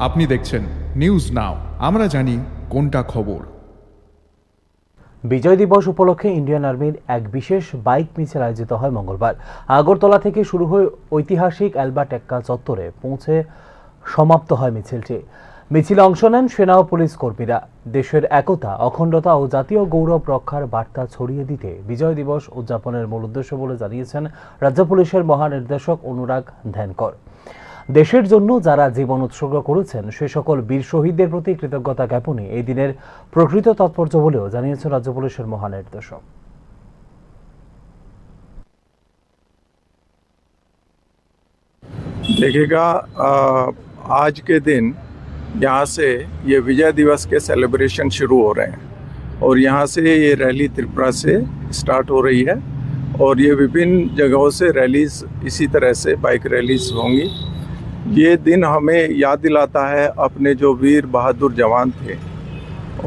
আপনি দেখছেন news now, আমরা জানি কোনটা খবর। বিজয় দিবস উপলক্ষে ইন্ডিয়ান আর্মির এক বিশেষ বাইক মিছিল আয়োজিত হয় মঙ্গলবার। আগরতলা থেকে শুরু হয়ে ঐতিহাসিক অ্যালবার্ট এক্কা চত্বরে পৌঁছে সমাপ্ত হয় মিছিলটি। মিছিলে অংশ নেন সেনা ও পুলিশ কর্মীরা। দেশের একতা, অখণ্ডতা ও জাতীয় গৌরব রক্ষার বার্তা ছড়িয়ে দিতে বিজয় দিবস উদযাপনের মূল উদ্দেশ্য বলে জানিয়েছেন রাজ্য পুলিশের মহানির্দেশক অনুরাগ ধ্যানকর। দেশের জন্য যারা জীবন উৎসর্গ করেছেন সে সকল বীর শহীদদের প্রতি কৃতজ্ঞতা জ্ঞাপনই এই দিনের প্রকৃত তাৎপর্য বলেও জানিয়েছেন রাজ্য পুলিশের মহানির্দেশক। देखिएगा, आज के दिन यहाँ से ये विजय दिवस के सेलिब्रेशन शुरू हो रहे हैं और यहाँ से ये रैली त्रिपुरा से स्टार्ट हो रही है और ये विभिन्न जगहों से रैलीज इसी तरह से बाइक रैलीज होंगी। ये दिन हमें याद दिलाता है अपने जो वीर बहादुर जवान थे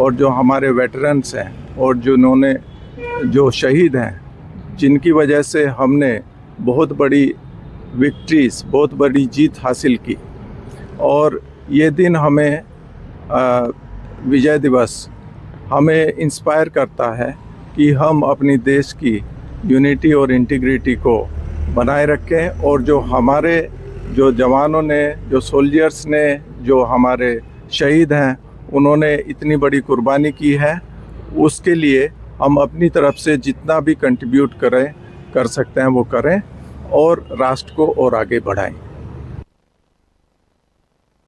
और जो हमारे वेटरन्स हैं और जिन्होंने जो शहीद हैं, जिनकी वजह से हमने बहुत बड़ी विक्ट्रीज, बहुत बड़ी जीत हासिल की। और ये दिन हमें विजय दिवस हमें इंस्पायर करता है कि हम अपनी देश की यूनिटी और इंटीग्रिटी को बनाए रखें और जो हमारे जो जवानों ने, जो सोल्जर्स ने, जो हमारे शहीद हैं, उन्होंने इतनी बड़ी कुर्बानी की है, उसके लिए हम अपनी तरफ से जितना भी कंट्रीब्यूट कर सकते हैं वो करें और राष्ट्र को और आगे बढ़ाएं।